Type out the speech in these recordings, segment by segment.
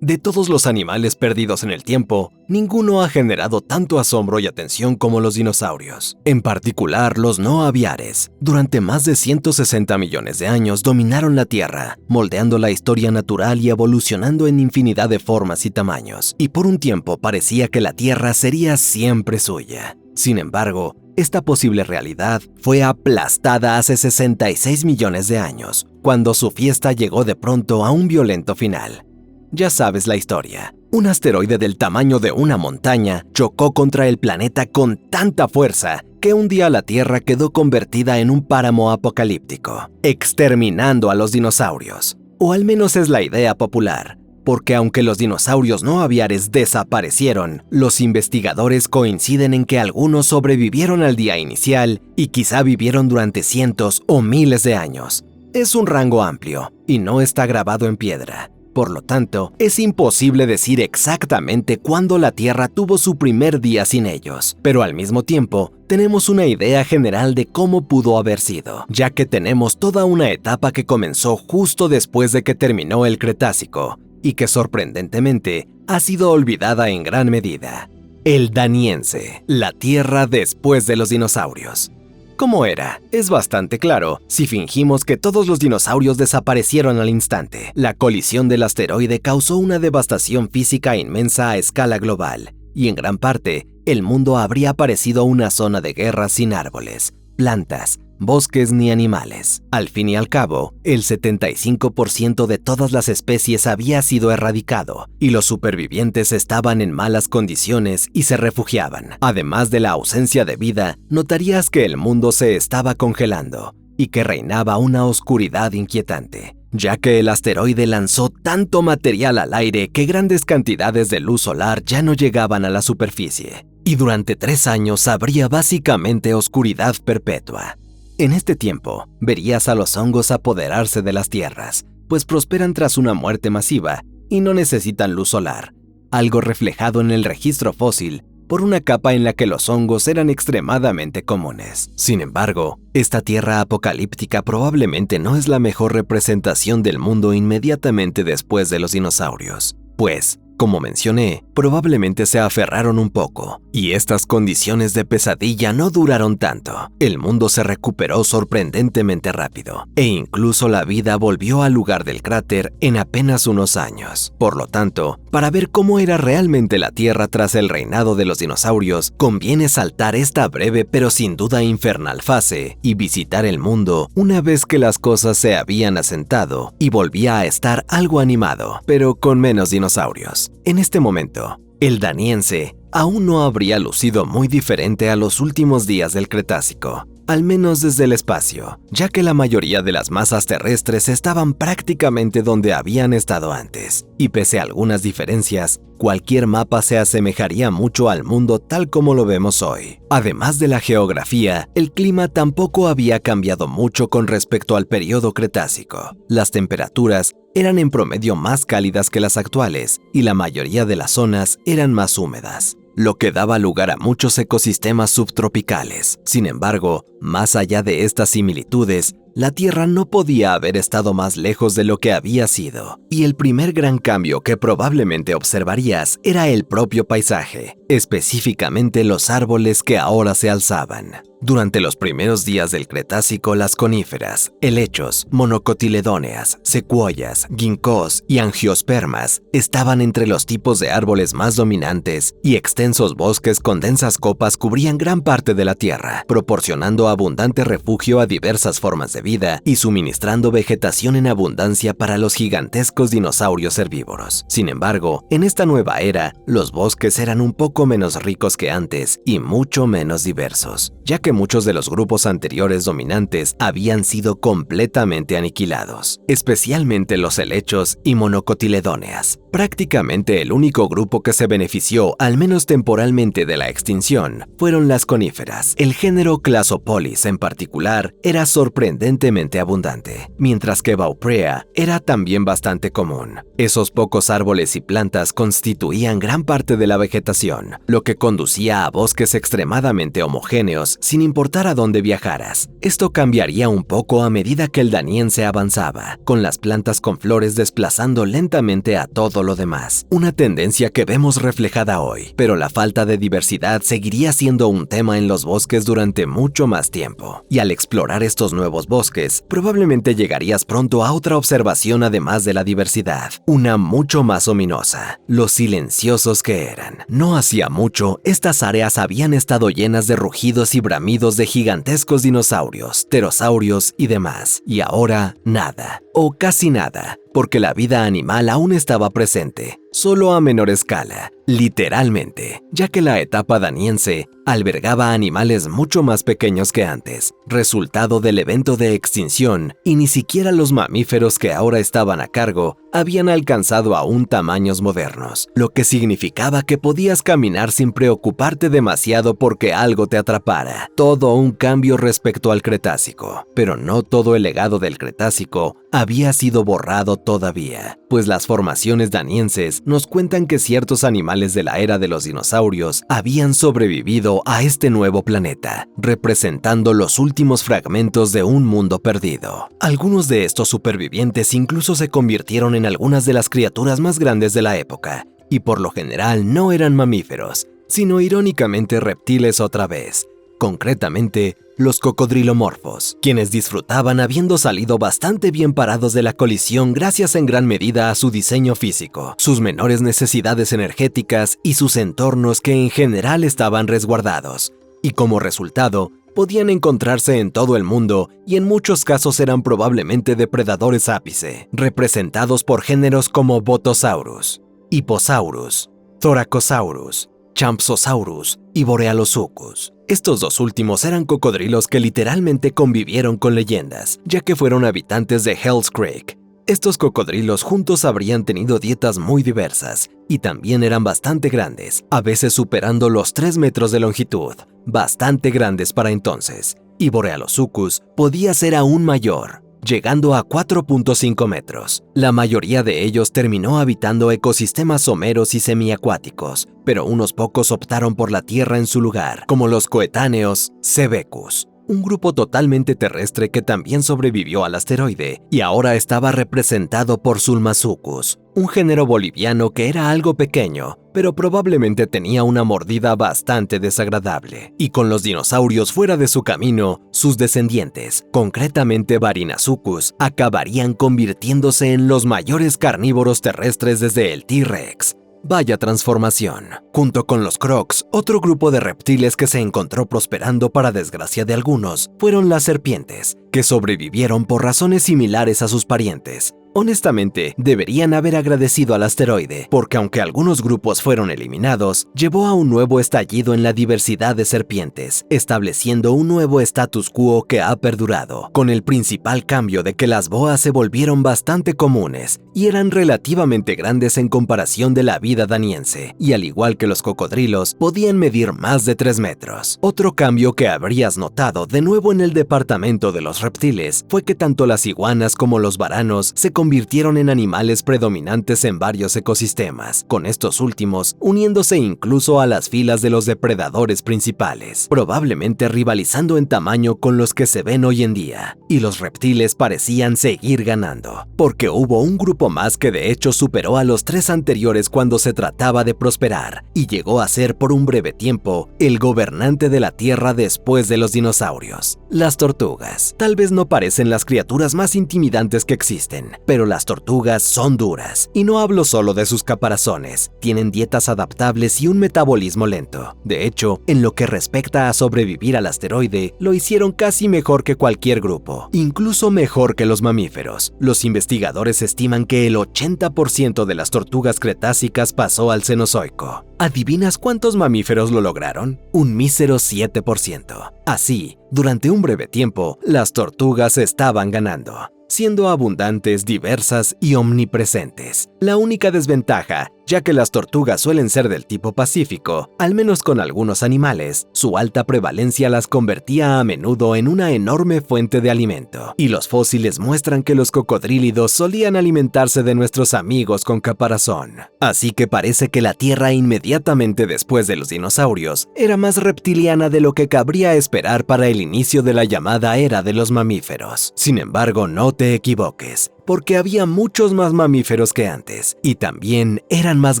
De todos los animales perdidos en el tiempo, ninguno ha generado tanto asombro y atención como los dinosaurios. En particular, los no aviares. Durante más de 160 millones de años dominaron la Tierra, moldeando la historia natural y evolucionando en infinidad de formas y tamaños. Y por un tiempo parecía que la Tierra sería siempre suya. Sin embargo, esta posible realidad fue aplastada hace 66 millones de años, cuando su fiesta llegó de pronto a un violento final. Ya sabes la historia. Un asteroide del tamaño de una montaña chocó contra el planeta con tanta fuerza que un día la Tierra quedó convertida en un páramo apocalíptico, exterminando a los dinosaurios. O al menos es la idea popular, porque aunque los dinosaurios no aviares desaparecieron, los investigadores coinciden en que algunos sobrevivieron al día inicial y quizá vivieron durante cientos o miles de años. Es un rango amplio y no está grabado en piedra. Por lo tanto, es imposible decir exactamente cuándo la Tierra tuvo su primer día sin ellos, pero al mismo tiempo, tenemos una idea general de cómo pudo haber sido, ya que tenemos toda una etapa que comenzó justo después de que terminó el Cretácico, y que sorprendentemente ha sido olvidada en gran medida. El Daniense, la Tierra después de los dinosaurios. ¿Cómo era? Es bastante claro si fingimos que todos los dinosaurios desaparecieron al instante. La colisión del asteroide causó una devastación física inmensa a escala global, y en gran parte, el mundo habría parecido una zona de guerra sin árboles, plantas, bosques ni animales. Al fin y al cabo, el 75% de todas las especies había sido erradicado, y los supervivientes estaban en malas condiciones y se refugiaban. Además de la ausencia de vida, notarías que el mundo se estaba congelando, y que reinaba una oscuridad inquietante, ya que el asteroide lanzó tanto material al aire que grandes cantidades de luz solar ya no llegaban a la superficie, y durante 3 años habría básicamente oscuridad perpetua. En este tiempo, verías a los hongos apoderarse de las tierras, pues prosperan tras una muerte masiva y no necesitan luz solar, algo reflejado en el registro fósil por una capa en la que los hongos eran extremadamente comunes. Sin embargo, esta tierra apocalíptica probablemente no es la mejor representación del mundo inmediatamente después de los dinosaurios, pues, como mencioné, probablemente se aferraron un poco, y estas condiciones de pesadilla no duraron tanto. El mundo se recuperó sorprendentemente rápido, e incluso la vida volvió al lugar del cráter en apenas unos años. Por lo tanto, para ver cómo era realmente la Tierra tras el reinado de los dinosaurios, conviene saltar esta breve pero sin duda infernal fase y visitar el mundo una vez que las cosas se habían asentado y volvía a estar algo animado, pero con menos dinosaurios. En este momento, el Daniense aún no habría lucido muy diferente a los últimos días del Cretácico, al menos desde el espacio, ya que la mayoría de las masas terrestres estaban prácticamente donde habían estado antes, y pese a algunas diferencias, cualquier mapa se asemejaría mucho al mundo tal como lo vemos hoy. Además de la geografía, el clima tampoco había cambiado mucho con respecto al periodo Cretácico. Las temperaturas eran en promedio más cálidas que las actuales, y la mayoría de las zonas eran más húmedas, lo que daba lugar a muchos ecosistemas subtropicales. Sin embargo, más allá de estas similitudes, la Tierra no podía haber estado más lejos de lo que había sido, y el primer gran cambio que probablemente observarías era el propio paisaje, específicamente los árboles que ahora se alzaban. Durante los primeros días del Cretácico, las coníferas, helechos, monocotiledóneas, secuoyas, ginkgos y angiospermas estaban entre los tipos de árboles más dominantes, y extensos bosques con densas copas cubrían gran parte de la Tierra, proporcionando abundante refugio a diversas formas de vida y suministrando vegetación en abundancia para los gigantescos dinosaurios herbívoros. Sin embargo, en esta nueva era, los bosques eran un poco menos ricos que antes y mucho menos diversos, ya que muchos de los grupos anteriores dominantes habían sido completamente aniquilados, especialmente los helechos y monocotiledóneas. Prácticamente el único grupo que se benefició, al menos temporalmente, de la extinción fueron las coníferas. El género Clazopolis, en particular, era sorprendente sorprendentemente abundante, mientras que Vauprea era también bastante común. Esos pocos árboles y plantas constituían gran parte de la vegetación, lo que conducía a bosques extremadamente homogéneos sin importar a dónde viajaras. Esto cambiaría un poco a medida que el Daniense avanzaba, con las plantas con flores desplazando lentamente a todo lo demás, una tendencia que vemos reflejada hoy, pero la falta de diversidad seguiría siendo un tema en los bosques durante mucho más tiempo. Y al explorar estos nuevos bosques, probablemente llegarías pronto a otra observación además de la diversidad, una mucho más ominosa: los silenciosos que eran. No hacía mucho, estas áreas habían estado llenas de rugidos y bramidos de gigantescos dinosaurios, pterosaurios y demás, y ahora nada, o casi nada, porque la vida animal aún estaba presente, solo a menor escala, literalmente, ya que la etapa daniense albergaba animales mucho más pequeños que antes, resultado del evento de extinción, y ni siquiera los mamíferos que ahora estaban a cargo habían alcanzado aún tamaños modernos, lo que significaba que podías caminar sin preocuparte demasiado porque algo te atrapara. Todo un cambio respecto al Cretácico, pero no todo el legado del Cretácico había sido borrado todavía, pues las formaciones danienses nos cuentan que ciertos animales de la era de los dinosaurios habían sobrevivido a este nuevo planeta, representando los últimos fragmentos de un mundo perdido. Algunos de estos supervivientes incluso se convirtieron en algunas de las criaturas más grandes de la época, y por lo general no eran mamíferos, sino irónicamente reptiles otra vez. Concretamente, los cocodrilomorfos, quienes disfrutaban habiendo salido bastante bien parados de la colisión gracias en gran medida a su diseño físico, sus menores necesidades energéticas y sus entornos que en general estaban resguardados, y como resultado, podían encontrarse en todo el mundo y en muchos casos eran probablemente depredadores ápice, representados por géneros como Botosaurus, Hipposaurus, Thoracosaurus, Champsosaurus y Borealosuchus. Estos dos últimos eran cocodrilos que literalmente convivieron con leyendas, ya que fueron habitantes de Hell's Creek. Estos cocodrilos juntos habrían tenido dietas muy diversas y también eran bastante grandes, a veces superando los 3 metros de longitud, bastante grandes para entonces, y Borealosuchus podía ser aún mayor, llegando a 4.5 metros. La mayoría de ellos terminó habitando ecosistemas someros y semiacuáticos, pero unos pocos optaron por la tierra en su lugar, como los coetáneos Cebecus, un grupo totalmente terrestre que también sobrevivió al asteroide y ahora estaba representado por Sulmasuchus, un género boliviano que era algo pequeño, pero probablemente tenía una mordida bastante desagradable. Y con los dinosaurios fuera de su camino, sus descendientes, concretamente Barinasuchus, acabarían convirtiéndose en los mayores carnívoros terrestres desde el T-Rex. Vaya transformación. Junto con los crocs, otro grupo de reptiles que se encontró prosperando para desgracia de algunos fueron las serpientes, que sobrevivieron por razones similares a sus parientes. Honestamente, deberían haber agradecido al asteroide, porque aunque algunos grupos fueron eliminados, llevó a un nuevo estallido en la diversidad de serpientes, estableciendo un nuevo status quo que ha perdurado, con el principal cambio de que las boas se volvieron bastante comunes y eran relativamente grandes en comparación de la vida daniense, y al igual que los cocodrilos, podían medir más de 3 metros. Otro cambio que habrías notado de nuevo en el departamento de los reptiles fue que tanto las iguanas como los varanos se convirtieron en animales predominantes en varios ecosistemas, con estos últimos uniéndose incluso a las filas de los depredadores principales, probablemente rivalizando en tamaño con los que se ven hoy en día. Y los reptiles parecían seguir ganando, porque hubo un grupo más que de hecho superó a los 3 anteriores cuando se trataba de prosperar, y llegó a ser por un breve tiempo el gobernante de la Tierra después de los dinosaurios. Las tortugas. Tal vez no parecen las criaturas más intimidantes que existen, pero las tortugas son duras, y no hablo solo de sus caparazones, tienen dietas adaptables y un metabolismo lento. De hecho, en lo que respecta a sobrevivir al asteroide, lo hicieron casi mejor que cualquier grupo, incluso mejor que los mamíferos. Los investigadores estiman que el 80% de las tortugas cretácicas pasó al Cenozoico. ¿Adivinas cuántos mamíferos lo lograron? Un mísero 7%. Así, durante un breve tiempo, las tortugas estaban ganando, siendo abundantes, diversas y omnipresentes. La única desventaja Ya que las tortugas suelen ser del tipo pacífico, al menos con algunos animales, su alta prevalencia las convertía a menudo en una enorme fuente de alimento. Y los fósiles muestran que los cocodrílidos solían alimentarse de nuestros amigos con caparazón. Así que parece que la Tierra inmediatamente después de los dinosaurios era más reptiliana de lo que cabría esperar para el inicio de la llamada era de los mamíferos. Sin embargo, no te equivoques, porque había muchos más mamíferos que antes, y también eran más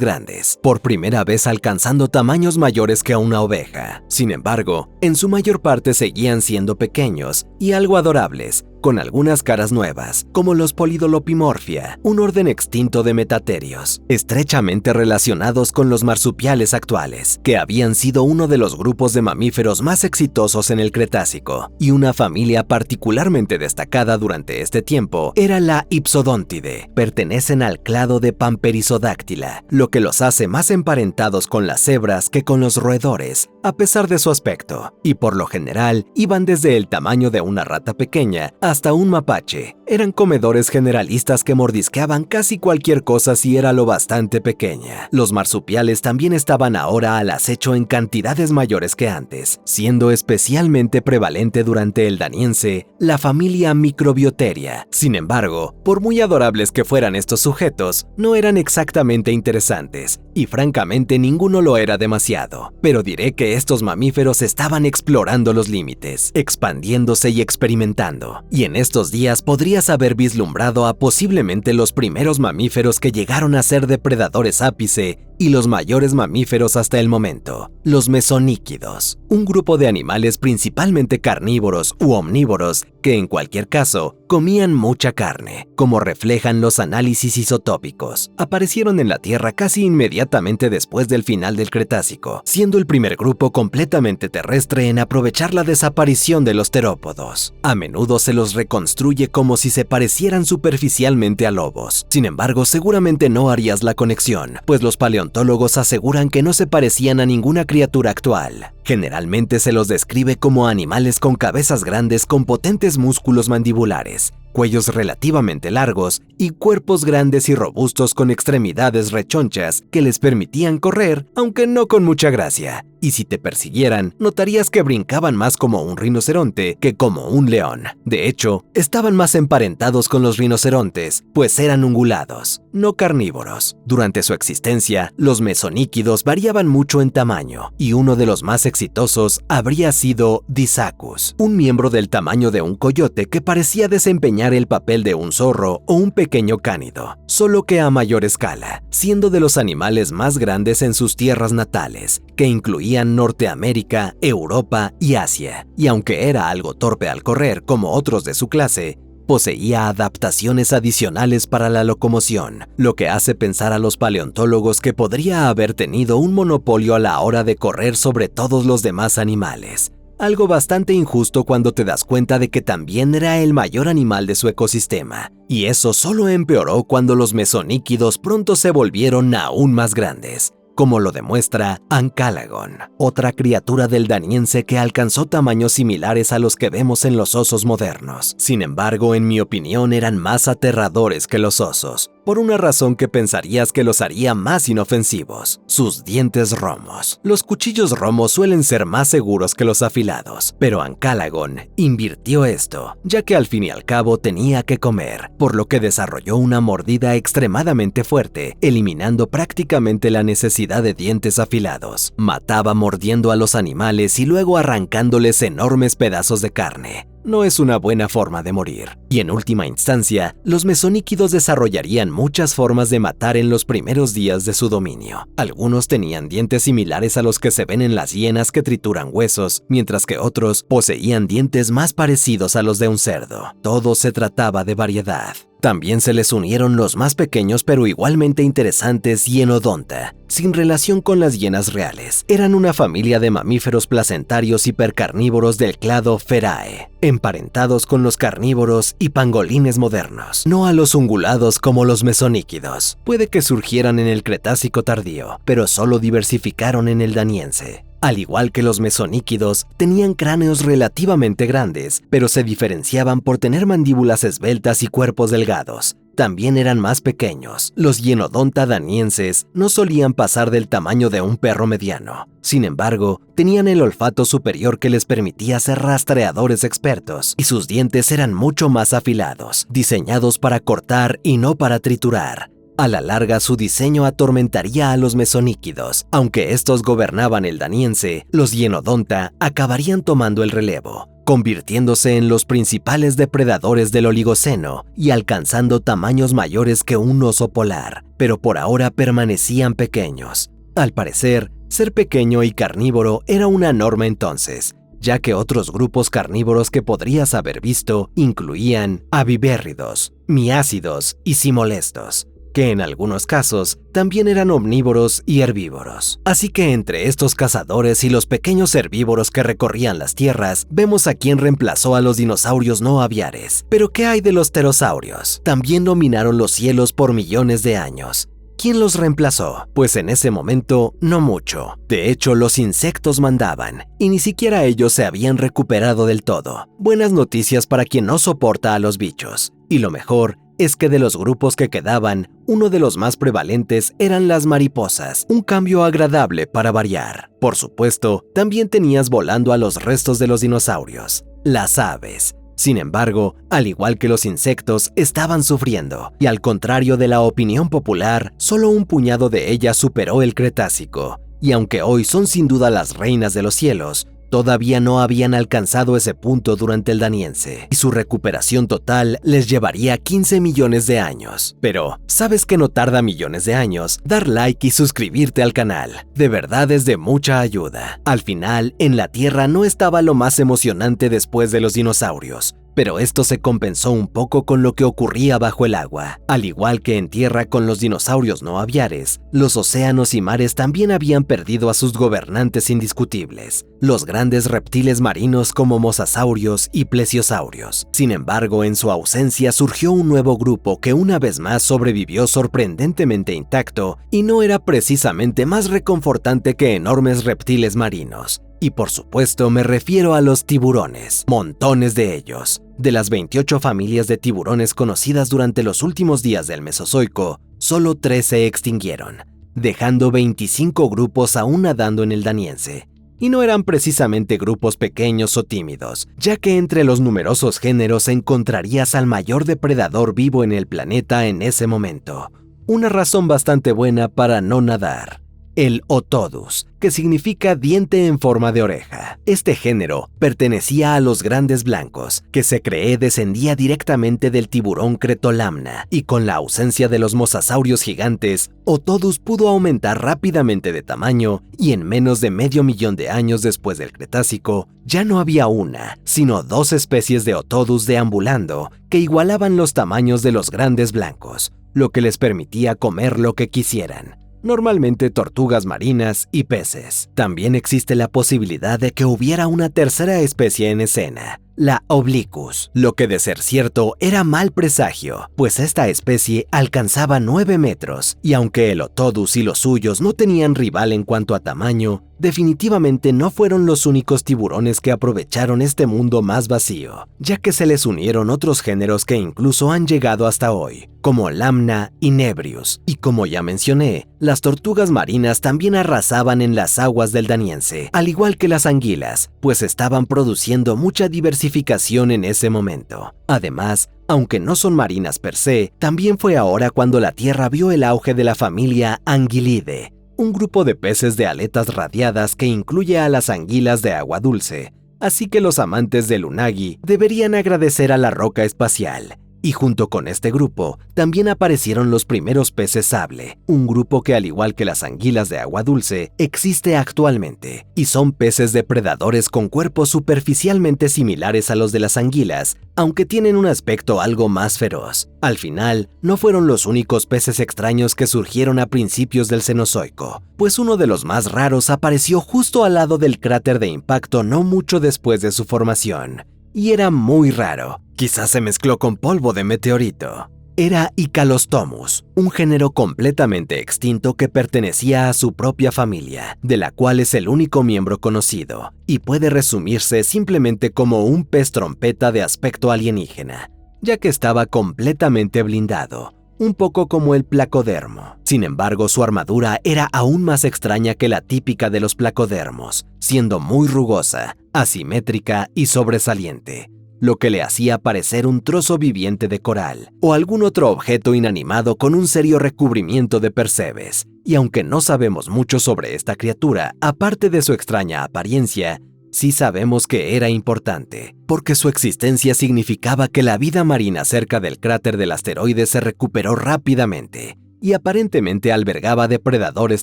grandes, por primera vez alcanzando tamaños mayores que una oveja. Sin embargo, en su mayor parte seguían siendo pequeños y algo adorables, con algunas caras nuevas, como los Polydolopimorphia, un orden extinto de metaterios, estrechamente relacionados con los marsupiales actuales, que habían sido uno de los grupos de mamíferos más exitosos en el Cretácico, y una familia particularmente destacada durante este tiempo era la Ipsodontidae. Pertenecen al clado de Pamperisodáctila, lo que los hace más emparentados con las cebras que con los roedores, a pesar de su aspecto, y por lo general iban desde el tamaño de una rata pequeña hasta un mapache. Eran comedores generalistas que mordisqueaban casi cualquier cosa si era lo bastante pequeña. Los marsupiales también estaban ahora al acecho en cantidades mayores que antes, siendo especialmente prevalente durante el Daniense la familia Microbioteria. Sin embargo, por muy adorables que fueran estos sujetos, no eran exactamente interesantes, y francamente ninguno lo era demasiado. Pero diré que estos mamíferos estaban explorando los límites, expandiéndose y experimentando. Y en estos días podrías haber vislumbrado a posiblemente los primeros mamíferos que llegaron a ser depredadores ápice y los mayores mamíferos hasta el momento, los mesoníquidos, un grupo de animales principalmente carnívoros u omnívoros que en cualquier caso comían mucha carne, como reflejan los análisis isotópicos. Aparecieron en la Tierra casi inmediatamente después del final del Cretácico, siendo el primer grupo completamente terrestre en aprovechar la desaparición de los terópodos. A menudo se los reconstruye como si se parecieran superficialmente a lobos. Sin embargo, seguramente no harías la conexión, pues los paleontólogos aseguran que no se parecían a ninguna criatura actual. Generalmente se los describe como animales con cabezas grandes con potentes músculos mandibulares, cuellos relativamente largos y cuerpos grandes y robustos con extremidades rechonchas que les permitían correr, aunque no con mucha gracia. Y si te persiguieran, notarías que brincaban más como un rinoceronte que como un león. De hecho, estaban más emparentados con los rinocerontes, pues eran ungulados, no carnívoros. Durante su existencia, los mesoníquidos variaban mucho en tamaño, y uno de los más exitosos habría sido Dissacus, un miembro del tamaño de un coyote que parecía desempeñar el papel de un zorro o un pequeño cánido, solo que a mayor escala, siendo de los animales más grandes en sus tierras natales, que incluían Norteamérica, Europa y Asia. Y aunque era algo torpe al correr como otros de su clase, poseía adaptaciones adicionales para la locomoción, lo que hace pensar a los paleontólogos que podría haber tenido un monopolio a la hora de correr sobre todos los demás animales. Algo bastante injusto cuando te das cuenta de que también era el mayor animal de su ecosistema. Y eso solo empeoró cuando los mesoníquidos pronto se volvieron aún más grandes, como lo demuestra Ancálagon, otra criatura del Daniense que alcanzó tamaños similares a los que vemos en los osos modernos. Sin embargo, en mi opinión, eran más aterradores que los osos, por una razón que pensarías que los haría más inofensivos: sus dientes romos. Los cuchillos romos suelen ser más seguros que los afilados, pero Ancálagon invirtió esto, ya que al fin y al cabo tenía que comer, por lo que desarrolló una mordida extremadamente fuerte, eliminando prácticamente la necesidad de dientes afilados. Mataba mordiendo a los animales y luego arrancándoles enormes pedazos de carne. No es una buena forma de morir. Y en última instancia, los mesoníquidos desarrollarían muchas formas de matar en los primeros días de su dominio. Algunos tenían dientes similares a los que se ven en las hienas que trituran huesos, mientras que otros poseían dientes más parecidos a los de un cerdo. Todo se trataba de variedad. También se les unieron los más pequeños pero igualmente interesantes Hyenodonta, sin relación con las hienas reales. Eran una familia de mamíferos placentarios hipercarnívoros del clado Ferae, emparentados con los carnívoros y pangolines modernos, no a los ungulados como los mesoníquidos. Puede que surgieran en el Cretácico tardío, pero solo diversificaron en el Daniense. Al igual que los mesoníquidos, tenían cráneos relativamente grandes, pero se diferenciaban por tener mandíbulas esbeltas y cuerpos delgados. también eran más pequeños. Los Hyenodonta danienses no solían pasar del tamaño de un perro mediano. Sin embargo, tenían el olfato superior que les permitía ser rastreadores expertos, y sus dientes eran mucho más afilados, diseñados para cortar y no para triturar. A la larga, su diseño atormentaría a los mesoníquidos. Aunque estos gobernaban el daniense, los Hyenodonta acabarían tomando el relevo, convirtiéndose en los principales depredadores del Oligoceno y alcanzando tamaños mayores que un oso polar, pero por ahora permanecían pequeños. Al parecer, ser pequeño y carnívoro era una norma entonces, ya que otros grupos carnívoros que podrías haber visto incluían avivérridos, miácidos y simolestos, que en algunos casos también eran omnívoros y herbívoros. Así que entre estos cazadores y los pequeños herbívoros que recorrían las tierras, vemos a quién reemplazó a los dinosaurios no aviares. Pero ¿qué hay de los pterosaurios? También dominaron los cielos por millones de años. ¿Quién los reemplazó? Pues en ese momento, no mucho. De hecho, los insectos mandaban, y ni siquiera ellos se habían recuperado del todo. Buenas noticias para quien no soporta a los bichos. Y lo mejor es que de los grupos que quedaban, uno de los más prevalentes eran las mariposas, un cambio agradable para variar. Por supuesto, también tenías volando a los restos de los dinosaurios, las aves. Sin embargo, al igual que los insectos, estaban sufriendo, y al contrario de la opinión popular, solo un puñado de ellas superó el Cretácico. Y aunque hoy son sin duda las reinas de los cielos, todavía no habían alcanzado ese punto durante el Daniense, y su recuperación total les llevaría 15 millones de años. Pero, ¿sabes que no tarda millones de años? Dar like y suscribirte al canal. De verdad es de mucha ayuda. Al final, en la Tierra no estaba lo más emocionante después de los dinosaurios, pero esto se compensó un poco con lo que ocurría bajo el agua. Al igual que en tierra con los dinosaurios no aviares, los océanos y mares también habían perdido a sus gobernantes indiscutibles, los grandes reptiles marinos como mosasaurios y plesiosaurios. Sin embargo, en su ausencia surgió un nuevo grupo que una vez más sobrevivió sorprendentemente intacto y no era precisamente más reconfortante que enormes reptiles marinos. Y por supuesto me refiero a los tiburones, montones de ellos. De las 28 familias de tiburones conocidas durante los últimos días del Mesozoico, solo 3 se extinguieron, dejando 25 grupos aún nadando en el Daniense. Y no eran precisamente grupos pequeños o tímidos, ya que entre los numerosos géneros encontrarías al mayor depredador vivo en el planeta en ese momento. Una razón bastante buena para no nadar. El Otodus, que significa diente en forma de oreja. Este género pertenecía a los grandes blancos, que se cree descendía directamente del tiburón Cretolamna, y con la ausencia de los mosasaurios gigantes, Otodus pudo aumentar rápidamente de tamaño, y en menos de medio millón de años después del Cretácico, ya no había una, sino 2 especies de Otodus deambulando, que igualaban los tamaños de los grandes blancos, lo que les permitía comer lo que quisieran. Normalmente tortugas marinas y peces. También existe la posibilidad de que hubiera una tercera especie en escena, la Obliquus, lo que de ser cierto era mal presagio, pues esta especie alcanzaba 9 metros, y aunque el Otodus y los suyos no tenían rival en cuanto a tamaño, definitivamente no fueron los únicos tiburones que aprovecharon este mundo más vacío, ya que se les unieron otros géneros que incluso han llegado hasta hoy, como Lamna y Nebrius, y como ya mencioné, las tortugas marinas también arrasaban en las aguas del Daniense, al igual que las anguilas, pues estaban produciendo mucha diversificación en ese momento. Además, aunque no son marinas per se, también fue ahora cuando la Tierra vio el auge de la familia Anguilidae, un grupo de peces de aletas radiadas que incluye a las anguilas de agua dulce. Así que los amantes del unagi deberían agradecer a la roca espacial. Y junto con este grupo, también aparecieron los primeros peces sable, un grupo que al igual que las anguilas de agua dulce, existe actualmente, y son peces depredadores con cuerpos superficialmente similares a los de las anguilas, aunque tienen un aspecto algo más feroz. Al final, no fueron los únicos peces extraños que surgieron a principios del Cenozoico, pues uno de los más raros apareció justo al lado del cráter de impacto no mucho después de su formación. Y era muy raro, quizás se mezcló con polvo de meteorito. Era Icalostomus, un género completamente extinto que pertenecía a su propia familia, de la cual es el único miembro conocido, y puede resumirse simplemente como un pez trompeta de aspecto alienígena. ya que estaba completamente blindado, un poco como el placodermo. Sin embargo, su armadura era aún más extraña que la típica de los placodermos, siendo muy rugosa, asimétrica y sobresaliente, lo que le hacía parecer un trozo viviente de coral o algún otro objeto inanimado con un serio recubrimiento de percebes. Y aunque no sabemos mucho sobre esta criatura, aparte de su extraña apariencia, sí sabemos que era importante, porque su existencia significaba que la vida marina cerca del cráter del asteroide se recuperó rápidamente y aparentemente albergaba depredadores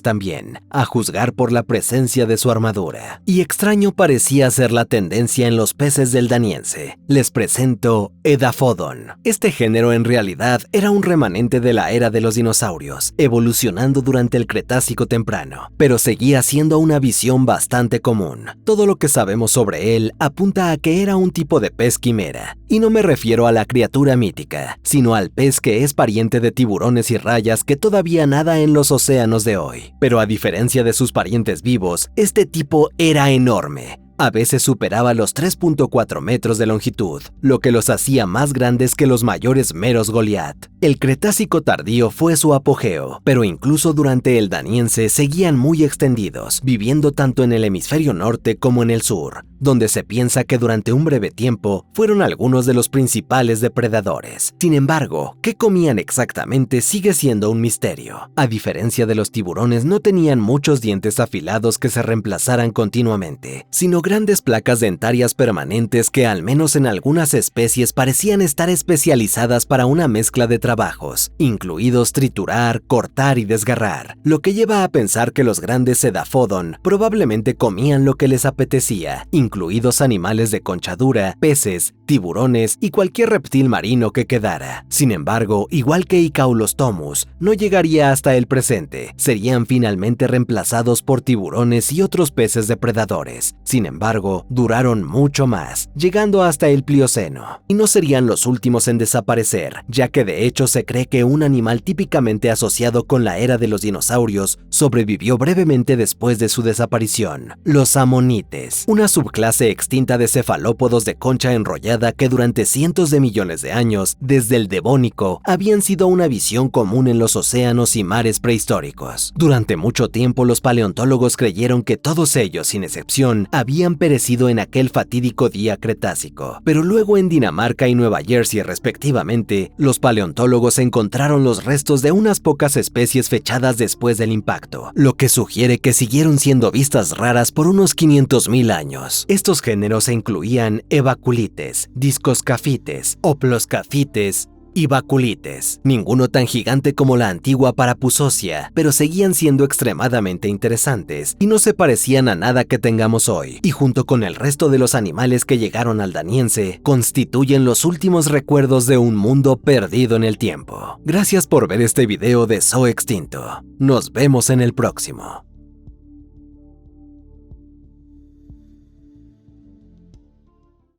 también, a juzgar por la presencia de su armadura. Y extraño parecía ser la tendencia en los peces del Daniense. Les presento Edaphodon. Este género en realidad era un remanente de la era de los dinosaurios, evolucionando durante el Cretácico temprano, pero seguía siendo una visión bastante común. Todo lo que sabemos sobre él apunta a que era un tipo de pez quimera, y no me refiero a la criatura mítica, sino al pez que es pariente de tiburones y rayas que todavía nada en los océanos de hoy. Pero a diferencia de sus parientes vivos, este tipo era enorme. A veces superaba los 3.4 metros de longitud, lo que los hacía más grandes que los mayores meros Goliat. El Cretácico tardío fue su apogeo, pero incluso durante el Daniense seguían muy extendidos, viviendo tanto en el hemisferio norte como en el sur, donde se piensa que durante un breve tiempo fueron algunos de los principales depredadores. Sin embargo, ¿qué comían exactamente sigue siendo un misterio? A diferencia de los tiburones, no tenían muchos dientes afilados que se reemplazaran continuamente, sino grandes placas dentarias permanentes que al menos en algunas especies parecían estar especializadas para una mezcla de trabajos, incluidos triturar, cortar y desgarrar, lo que lleva a pensar que los grandes Edaphodon probablemente comían lo que les apetecía, incluidos animales de concha dura, peces, tiburones y cualquier reptil marino que quedara. Sin embargo, igual que Icaulostomus, no llegaría hasta el presente, serían finalmente reemplazados por tiburones y otros peces depredadores. Sin embargo, duraron mucho más, llegando hasta el Plioceno, y no serían los últimos en desaparecer, ya que de hecho se cree que un animal típicamente asociado con la era de los dinosaurios sobrevivió brevemente después de su desaparición: los amonites, una subclase extinta de cefalópodos de concha enrollada que durante cientos de millones de años, desde el Devónico, habían sido una visión común en los océanos y mares prehistóricos. Durante mucho tiempo los paleontólogos creyeron que todos ellos, sin excepción, habían perecido en aquel fatídico día Cretácico, pero luego en Dinamarca y Nueva Jersey respectivamente, los paleontólogos encontraron los restos de unas pocas especies fechadas después del impacto, lo que sugiere que siguieron siendo vistas raras por unos 500.000 años. Estos géneros incluían evaculites, discoscafites, oploscafites y baculites, ninguno tan gigante como la antigua Parapusócea, pero seguían siendo extremadamente interesantes y no se parecían a nada que tengamos hoy, y junto con el resto de los animales que llegaron al Daniense, constituyen los últimos recuerdos de un mundo perdido en el tiempo. Gracias por ver este video de Zoo Extinto. Nos vemos en el próximo.